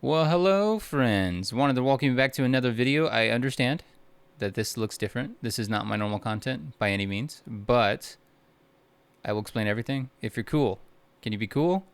Well, hello, friends. Wanted to welcome you back to another video. I understand that this looks different. This is not my normal content by any means, but I will explain everything. If you're cool, can you be cool?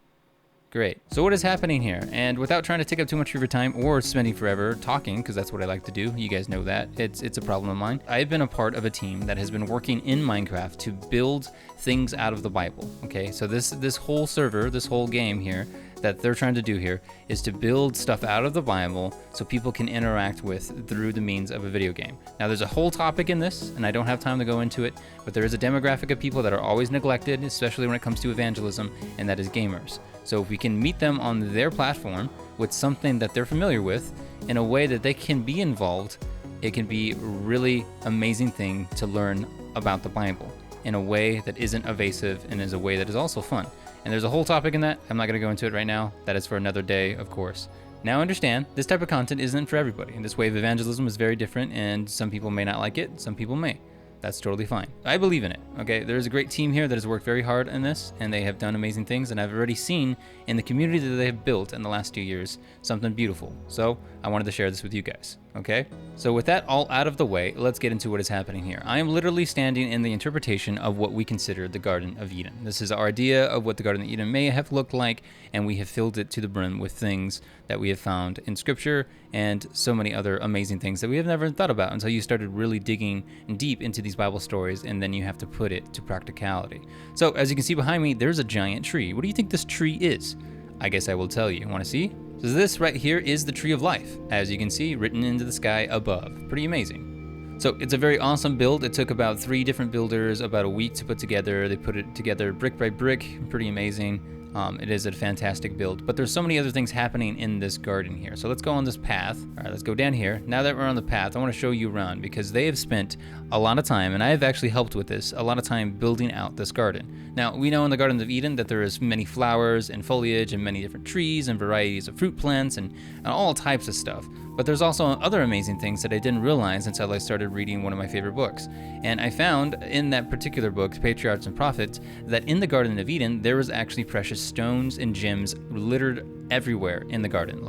Great. So what is happening here? And without trying to take up too much of your time or spending forever talking, because that's what I like to do, you guys know that, it's a problem of mine. I've been a part of a team that has been working in Minecraft to build things out of the Bible, okay? So this whole server, this whole game here, that they're trying to do here is to build stuff out of the Bible so people can interact with through the means of a video game. Now there's a whole topic in this, and I don't have time to go into it, but there is a demographic of people that are always neglected, especially when it comes to evangelism, and that is gamers. So if we can meet them on their platform with something that they're familiar with in a way that they can be involved, it can be a really amazing thing to learn about the Bible in a way that isn't evasive and is a way that is also fun. And there's a whole topic in that. I'm not going to go into it right now. That is for another day, of course. Now understand, this type of content isn't for everybody. And this way of evangelism is very different, and some people may not like it, some people may. That's totally fine. I believe in it, okay? There's a great team here that has worked very hard on this, and they have done amazing things, and I've already seen in the community that they have built in the last 2 years something beautiful. So I wanted to share this with you guys, okay? So with that all out of the way, let's get into what is happening here. I am literally standing in the interpretation of what we consider the Garden of Eden. This is our idea of what the Garden of Eden may have looked like, and we have filled it to the brim with things that we have found in Scripture and so many other amazing things that we have never thought about until you started really digging deep into these Bible stories, and then you have to put it to practicality. So as you can see behind me, there's a giant tree. What do you think this tree is? I guess I will tell you. Want to see? So this right here is the tree of life, as you can see, written into the sky above. Pretty amazing. So it's a very awesome build. It took about 3 different builders about a week to put together. They put it together brick by brick. Pretty amazing. It is a fantastic build, but there's so many other things happening in this garden here. So let's go on this path. All right, let's go down here. Now that we're on the path, I want to show you around because they have spent a lot of time, and I have actually helped with this, a lot of time building out this garden. Now, we know in the Garden of Eden that there is many flowers and foliage and many different trees and varieties of fruit plants and all types of stuff. But there's also other amazing things that I didn't realize until I started reading one of my favorite books. And I found in that particular book, Patriarchs and Prophets, that in the Garden of Eden, there was actually precious stones and gems littered everywhere in the garden.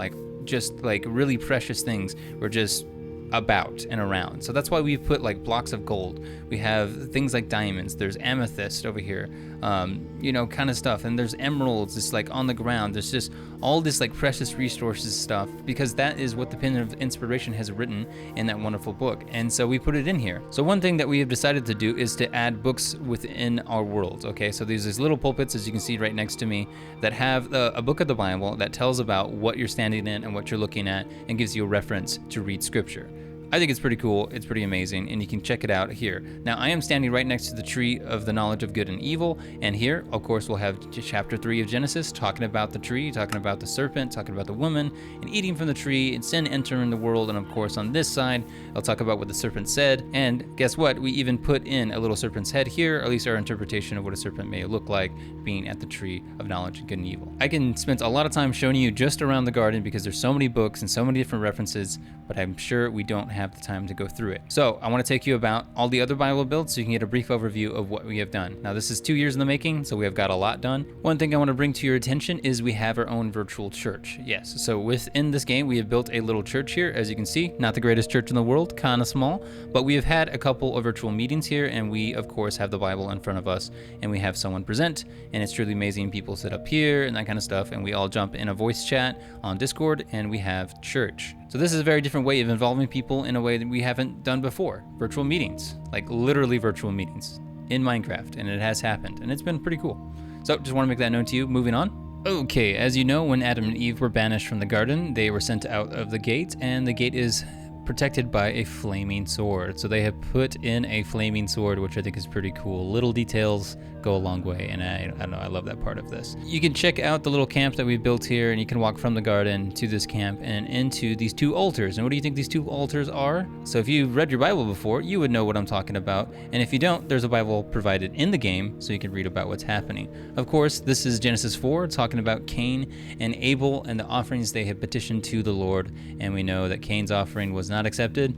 Just really precious things were just about and around. So that's why we've put like blocks of gold. We have things like diamonds. There's amethyst over here, kind of stuff. And there's emeralds just like on the ground. There's just all this like precious resources stuff because that is what the Pen of Inspiration has written in that wonderful book. And so we put it in here. So one thing that we have decided to do is to add books within our world. Okay, so there's these little pulpits, as you can see right next to me, that have a book of the Bible that tells about what you're standing in and what you're looking at and gives you a reference to read scripture. I think it's pretty cool, it's pretty amazing, and you can check it out here. Now, I am standing right next to the tree of the knowledge of good and evil, and here, of course, we'll have chapter 3 of Genesis, talking about the tree, talking about the serpent, talking about the woman, and eating from the tree, and sin entering the world, and of course, on this side, I'll talk about what the serpent said, and guess what? We even put in a little serpent's head here, or at least our interpretation of what a serpent may look like being at the tree of knowledge of good and evil. I can spend a lot of time showing you just around the garden because there's so many books and so many different references, but I'm sure we don't have the time to go through it. So I want to take you about all the other Bible builds so you can get a brief overview of what we have done. Now this is 2 years in the making, so we have got a lot done. One thing I want to bring to your attention is we have our own virtual church. Yes, so within this game we have built a little church here, as you can see. Not the greatest church in the world, kind of small, but we have had a couple of virtual meetings here, and we of course have the Bible in front of us, and we have someone present, and it's truly amazing. People sit up here and that kind of stuff, and we all jump in a voice chat on Discord, and we have church. So this is a very different way of involving people in a way that we haven't done before. Virtual meetings, like literally virtual meetings in Minecraft, and it has happened, and it's been pretty cool. So just want to make that known to you. Moving on. Okay, as you know, when Adam and Eve were banished from the garden, they were sent out of the gate, and the gate is protected by a flaming sword. So they have put in a flaming sword, which I think is pretty cool. Little details go a long way, and I don't know, I love that part of this. You can check out the little camp that we built here, and you can walk from the garden to this camp and into these 2 altars. And what do you think these 2 altars are? So if you've read your Bible before, you would know what I'm talking about. And if you don't, there's a Bible provided in the game so you can read about what's happening. Of course, this is Genesis 4, talking about Cain and Abel and the offerings they have petitioned to the Lord. And we know that Cain's offering was not accepted.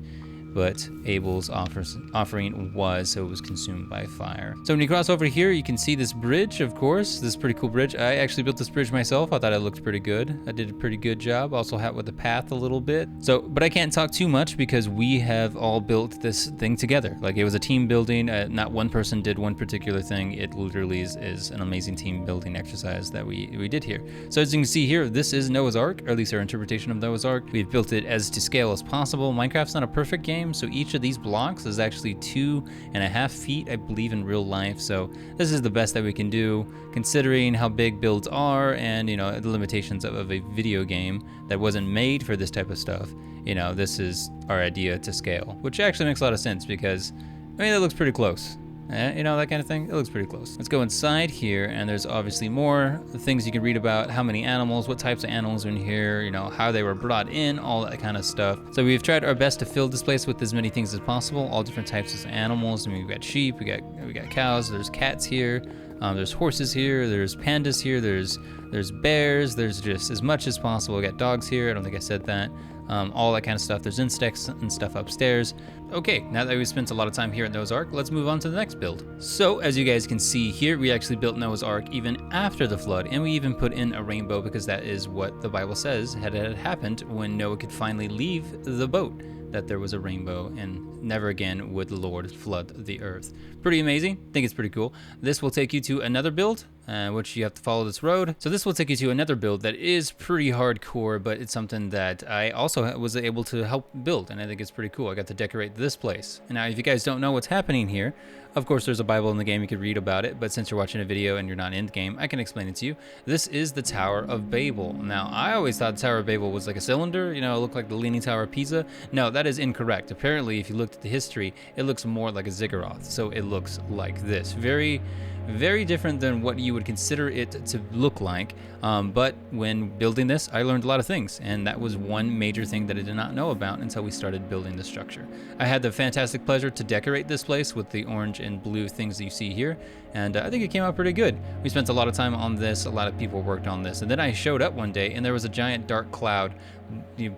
but Abel's offering was, so it was consumed by fire. So when you cross over here, you can see this bridge, of course. This is a pretty cool bridge. I actually built this bridge myself. I thought it looked pretty good. I did a pretty good job. Also helped with the path a little bit. So, but I can't talk too much because we have all built this thing together. Like, it was a team building. Not one person did one particular thing. It literally is an amazing team building exercise that we did here. So as you can see here, this is Noah's Ark, or at least our interpretation of Noah's Ark. We've built it as to scale as possible. Minecraft's not a perfect game, so each of these blocks is actually 2.5 feet, I believe, in real life. So this is the best that we can do, considering how big builds are and, you know, the limitations of a video game that wasn't made for this type of stuff. You know, this is our idea to scale, which actually makes a lot of sense because, I mean, that looks pretty close. You know, that kind of thing. It looks pretty close. Let's go inside here, and there's obviously more things you can read about: how many animals, what types of animals are in here, you know, how they were brought in, all that kind of stuff. So we've tried our best to fill this place with as many things as possible, all different types of animals. I mean, we've got sheep, we got cows, there's cats here, there's horses here, there's pandas here, there's bears, there's just as much as possible. We got dogs here. I don't think I said that. All that kind of stuff. There's insects and stuff upstairs. Okay, now that we've spent a lot of time here at Noah's Ark, let's move on to the next build. So as you guys can see here, we actually built Noah's Ark even after the flood, and we even put in a rainbow because that is what the Bible says had happened when Noah could finally leave the boat, that there was a rainbow and never again would the Lord flood the earth. Pretty amazing. I think it's pretty cool. This will take you to another build, which you have to follow this road. So this will take you to another build that is pretty hardcore, but it's something that I also was able to help build, and I think it's pretty cool. I got to decorate this place. And now, if you guys don't know what's happening here, of course, there's a Bible in the game. You could read about it, but since you're watching a video and you're not in the game, I can explain it to you. This is the Tower of Babel. Now, I always thought the Tower of Babel was like a cylinder, you know, it looked like the Leaning Tower of Pisa. No, that is incorrect. Apparently, if you looked at the history, it looks more like a ziggurat. So it looks like this. Very, very different than what you would consider it to look like. But when building this, I learned a lot of things, and that was one major thing that I did not know about until we started building the structure. I had the fantastic pleasure to decorate this place with the orange and blue things that you see here, and I think it came out pretty good. We spent a lot of time on this, a lot of people worked on this, and then I showed up one day and there was a giant dark cloud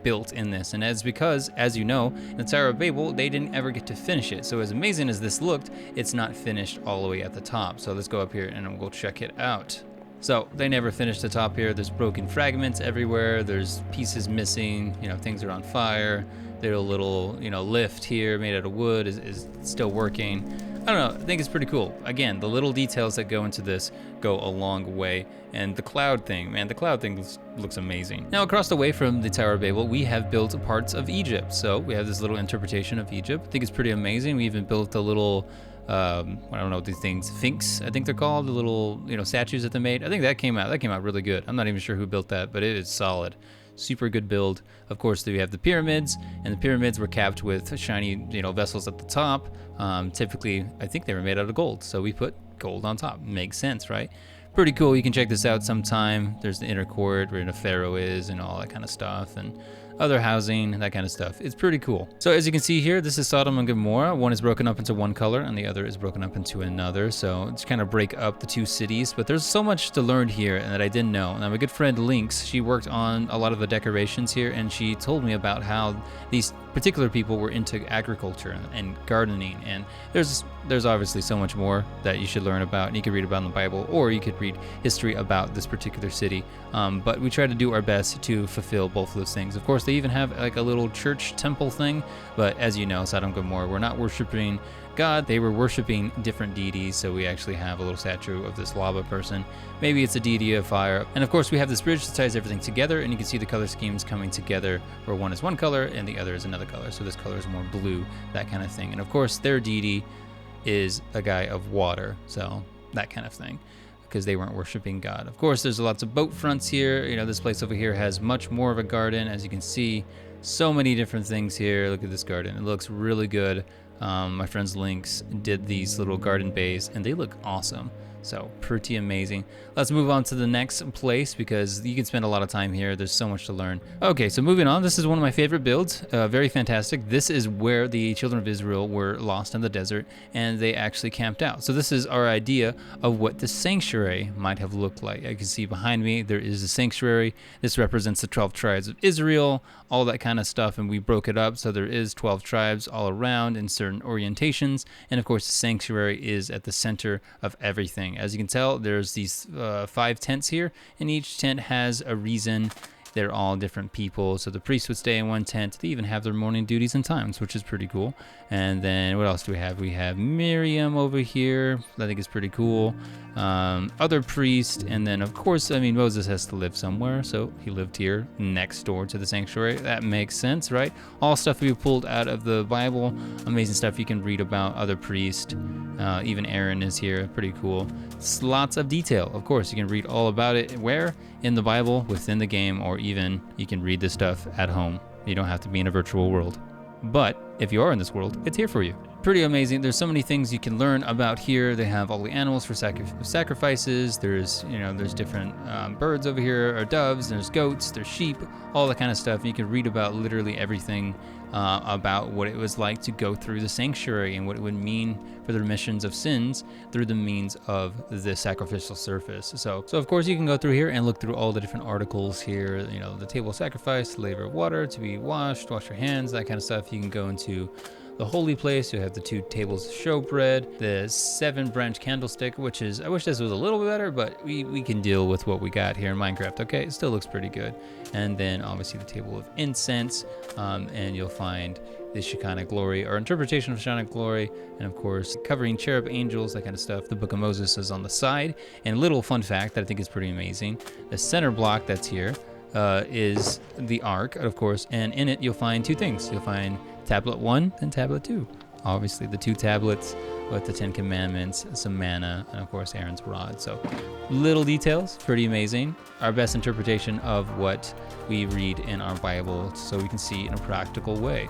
built in this, and it's because, as you know, in the Tower of Babel, they didn't ever get to finish it. So as amazing as this looked, it's not finished all the way at the top. So let's go up here and we'll check it out. So they never finished the top here. There's broken fragments everywhere. There's pieces missing, you know, things are on fire. There's a little, you know, lift here made out of wood is still working. I don't know, I think it's pretty cool. Again, the little details that go into this go a long way. And the cloud thing, man, the cloud thing looks amazing. Now, across the way from the Tower of Babel, we have built parts of Egypt. So we have this little interpretation of Egypt. I think it's pretty amazing. We even built a little, I don't know what these things, Sphinx, I think they're called, the little, you know, statues that they made. I think that came out really good. I'm not even sure who built that, but it is solid. Super good build. Of course, we have the pyramids, and the pyramids were capped with shiny, you know, vessels at the top. Typically, I think they were made out of gold, so we put gold on top. Makes sense, right? Pretty cool. You can check this out sometime. There's the inner court where the pharaoh is and all that kind of stuff, and other housing, that kind of stuff. It's pretty cool. So as you can see here, this is Sodom and Gomorrah. One is broken up into one color and the other is broken up into another. So it's kind of break up the two cities, but there's so much to learn here and that I didn't know. Now my good friend Lynx, she worked on a lot of the decorations here, and she told me about how these particular people were into agriculture and gardening, and there's obviously so much more that you should learn about, and you can read about in the Bible, or you could read history about this particular city. But we try to do our best to fulfill both of those things. Of course, they even have like a little church temple thing, but as you know, Sodom and Gomorrah were not worshiping God, they were worshiping different deities. So we actually have a little statue of this lava person. Maybe it's a deity of fire. And of course, we have this bridge that ties everything together, and you can see the color schemes coming together, where one is one color and the other is another color. So this color is more blue, that kind of thing. And of course, their deity is a guy of water, so that kind of thing, because they weren't worshiping God. Of course, there's lots of boat fronts here. You know, this place over here has much more of a garden. As you can see, so many different things here. Look at this garden. It looks really good. My friend's Lynx did these little garden bays, and they look awesome. So pretty amazing. Let's move on to the next place because you can spend a lot of time here. There's so much to learn. Okay, so moving on. This is one of my favorite builds. Very fantastic. This is where the children of Israel were lost in the desert and they actually camped out. So this is our idea of what the sanctuary might have looked like. I can see behind me there is a sanctuary. This represents the 12 tribes of Israel, all that kind of stuff, and we broke it up so there is 12 tribes all around in certain orientations, and of course the sanctuary is at the center of everything. As you can tell, there's these 5 tents here, and each tent has a reason. They're all different people. So the priests would stay in one tent. They even have their morning duties and times, which is pretty cool. And then what else do we have? We have Miriam over here. I think it's pretty cool. Other priests. And then, of course, I mean, Moses has to live somewhere. So he lived here next door to the sanctuary. That makes sense, right? All stuff we pulled out of the Bible. Amazing stuff you can read about. Other priests. Even Aaron is here. Pretty cool. It's lots of detail. Of course, you can read all about it. Where? In the Bible, within the game, or even you can read this stuff at home. You don't have to be in a virtual world. But if you are in this world, it's here for you. Pretty amazing. There's so many things you can learn about here. They have all the animals for sacrifices. There's different birds over here, or doves. There's goats. There's sheep. All that kind of stuff. You can read about literally everything about what it was like to go through the sanctuary and what it would mean for the remissions of sins through the means of the sacrificial service. So of course you can go through here and look through all the different articles here. You know, the table of sacrifice, the laver of water to be washed, wash your hands, that kind of stuff. You can go into the holy place. You have the 2 tables of showbread, the 7-branch candlestick, which is, I wish this was a little bit better, but we can deal with what we got here in Minecraft. Okay, it still looks pretty good. And then obviously the table of incense, and you'll find the Shekinah glory, or interpretation of Shekinah glory, and of course covering cherub angels, that kind of stuff. The book of Moses is on the side. And a little fun fact that I think is pretty amazing, the center block that's here is the ark, of course, and in it you'll find 2 things. You'll find tablet 1 and tablet 2. Obviously the 2 tablets with the 10 commandments, some manna, and of course Aaron's rod. So little details, pretty amazing. Our best interpretation of what we read in our Bible so we can see in a practical way.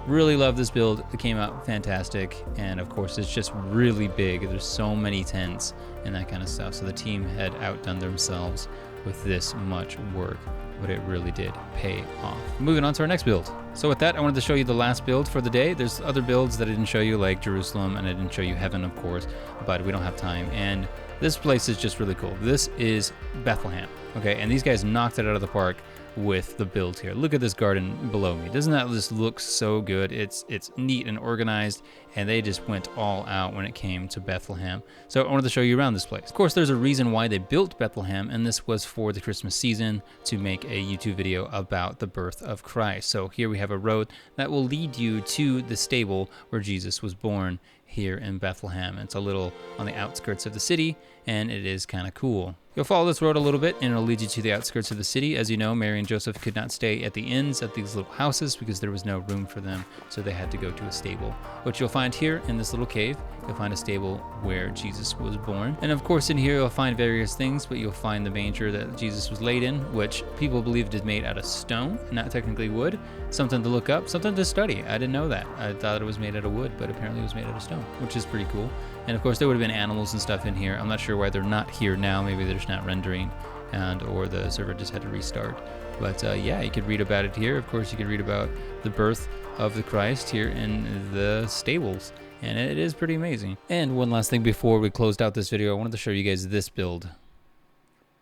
Really love this build. It came out fantastic, and of course it's just really big. There's so many tents and that kind of stuff. So the team had outdone themselves with this much work, but it really did pay off. Moving on to our next build. So with that, I wanted to show you the last build for the day. There's other builds that I didn't show you, like Jerusalem, and I didn't show you heaven, of course, but we don't have time. And this place is just really cool. This is Bethlehem, okay? And these guys knocked it out of the park with the build here. Look at this garden below me. Doesn't that just look so good? It's neat and organized, and they just went all out when it came to Bethlehem. So I wanted to show you around this place. Of course, there's a reason why they built Bethlehem, and this was for the Christmas season to make a YouTube video about the birth of Christ. So here we have a road that will lead you to the stable where Jesus was born here in Bethlehem. It's a little on the outskirts of the city, and it is kind of cool. You'll follow this road a little bit, and it'll lead you to the outskirts of the city. As you know, Mary and Joseph could not stay at the inns at these little houses because there was no room for them, so they had to go to a stable. What you'll find here in this little cave, you'll find a stable where Jesus was born. And of course in here you'll find various things, but you'll find the manger that Jesus was laid in, which people believed is made out of stone, not technically wood. Something to look up, something to study. I didn't know that. I thought it was made out of wood, but apparently it was made out of stone, which is pretty cool. And of course there would have been animals and stuff in here. I'm not sure why they're not here now. Maybe they're just not rendering, or the server just had to restart. But yeah, you could read about it here. Of course you could read about the birth of the Christ here in the stables, and it is pretty amazing. And one last thing before we closed out this video, I wanted to show you guys this build,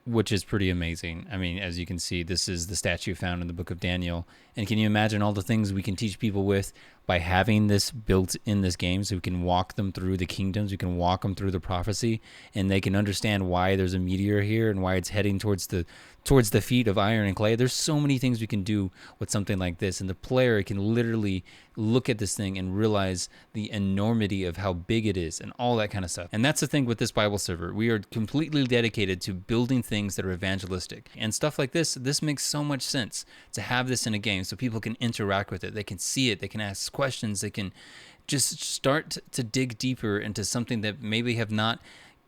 which is pretty amazing. I mean, as you can see, this is the statue found in the book of Daniel. And can you imagine all the things we can teach people with by having this built in this game, so we can walk them through the kingdoms, we can walk them through the prophecy, and they can understand why there's a meteor here and why it's heading towards the feet of iron and clay. There's so many things we can do with something like this, and the player can literally look at this thing and realize the enormity of how big it is and all that kind of stuff. And that's the thing with this Bible server. We are completely dedicated to building things that are evangelistic, and stuff like this makes so much sense to have this in a game so people can interact with it, they can see it, they can ask questions, they can just start to dig deeper into something that maybe have not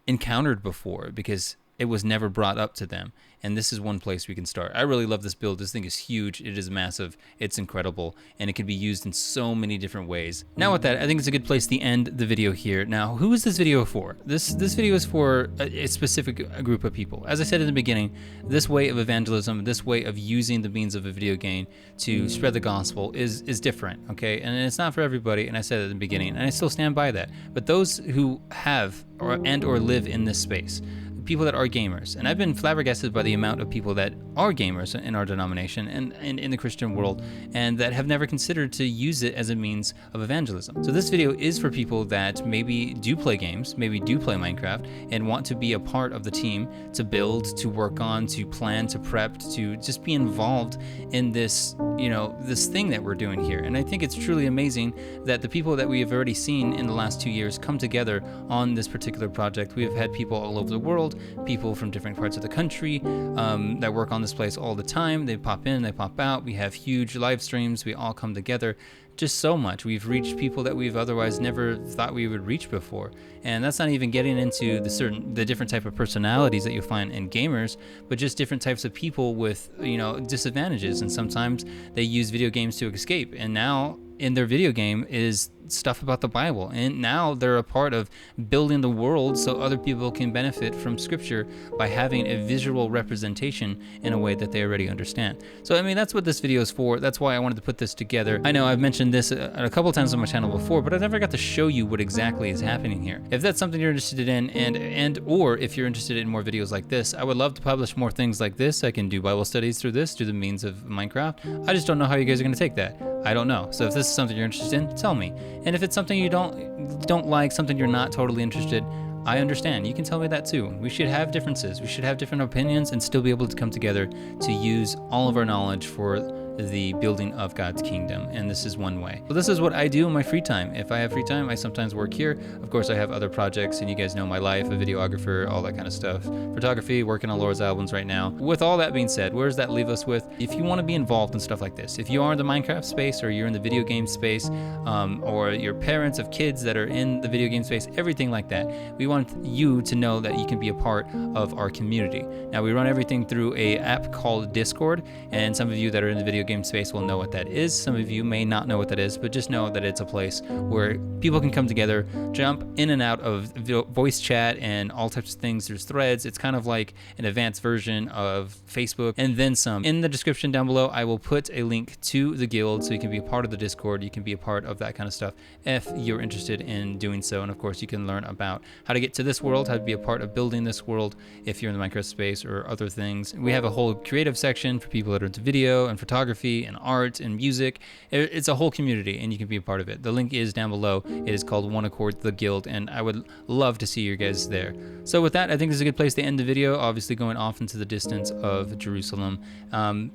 encountered before, because it was never brought up to them. And this is one place we can start. I really love this build. This thing is huge. It is massive. It's incredible. And it can be used in so many different ways. Now with that, I think it's a good place to end the video here. Now, who is this video for? This video is for a specific group of people. As I said in the beginning, this way of evangelism, this way of using the means of a video game to spread the gospel is different, okay? And it's not for everybody, and I said it at the beginning, and I still stand by that. But those who have or live in this space, people that are gamers, and I've been flabbergasted by the amount of people that are gamers in our denomination and in the Christian world, and that have never considered to use it as a means of evangelism. So this video is for people that maybe do play games, maybe do play Minecraft, and want to be a part of the team to build, to work on, to plan, to prep, to just be involved in this, this thing that we're doing here. And I think it's truly amazing that the people that we have already seen in the last 2 years come together on this particular project. We have had people all over the world, people from different parts of the country that work on this place all the time. They pop in, they pop out. We have huge live streams. We all come together. Just so much. We've reached people that we've otherwise never thought we would reach before. And that's not even getting into the different type of personalities that you find in gamers, but just different types of people with, disadvantages. And sometimes they use video games to escape. And now in their video game is stuff about the Bible, and now they're a part of building the world so other people can benefit from Scripture by having a visual representation in a way that they already understand. So I mean, that's what this video is for. That's why I wanted to put this together. I know I've mentioned this a couple times on my channel before, but I never got to show you what exactly is happening here. If that's something you're interested in, and or if you're interested in more videos like this, I would love to publish more things like this. I can do Bible studies through the means of Minecraft. I just don't know how you guys are going to take that. I don't know. So if this is something you're interested in, tell me. And if it's something you don't like, something you're not totally interested, I understand. You can tell me that too. We should have differences. We should have different opinions and still be able to come together to use all of our knowledge for the building of God's kingdom, and this is one way. So this is what I do in my free time. If I have free time, I sometimes work here. Of course, I have other projects, and you guys know my life, a videographer, all that kind of stuff. Photography, working on Laura's albums right now. With all that being said, where does that leave us with? If you want to be involved in stuff like this, if you are in the Minecraft space, or you're in the video game space, or you're parents of kids that are in the video game space, everything like that, we want you to know that you can be a part of our community. Now, we run everything through a app called Discord, and some of you that are in the video game space will know what that is. Some of you may not know what that is, but just know that it's a place where people can come together, jump in and out of voice chat and all types of things. There's threads. It's kind of like an advanced version of Facebook and then some. In the description down below, I will put a link to the guild so you can be a part of the Discord. You can be a part of that kind of stuff if you're interested in doing so. And of course, you can learn about how to get to this world, how to be a part of building this world if you're in the Minecraft space or other things. We have a whole creative section for people that are into video and photography and art and music. It's a whole community, and you can be a part of it. The link is down below. It is called One Accord, the Guild, and I would love to see you guys there. So with that, I think this is a good place to end the video, obviously going off into the distance of Jerusalem.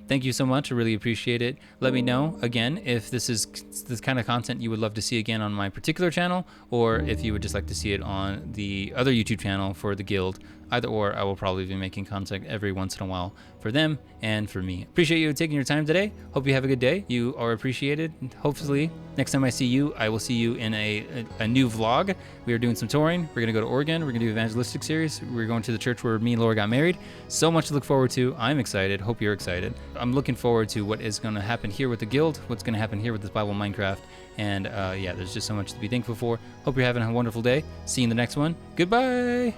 Thank you so much. I really appreciate it. Let me know, again, if this is this kind of content you would love to see again on my particular channel, or if you would just like to see it on the other YouTube channel for the Guild. Either or, I will probably be making content every once in a while for them and for me. Appreciate you taking your time today. Hope you have a good day. You are appreciated. Hopefully, next time I see you, I will see you in a new vlog. We are doing some touring. We're going to go to Oregon. We're going to do evangelistic series. We're going to the church where me and Laura got married. So much to look forward to. I'm excited. Hope you're excited. I'm looking forward to what is going to happen here with the Guild, what's going to happen here with this Bible Minecraft. And yeah, there's just so much to be thankful for. Hope you're having a wonderful day. See you in the next one. Goodbye.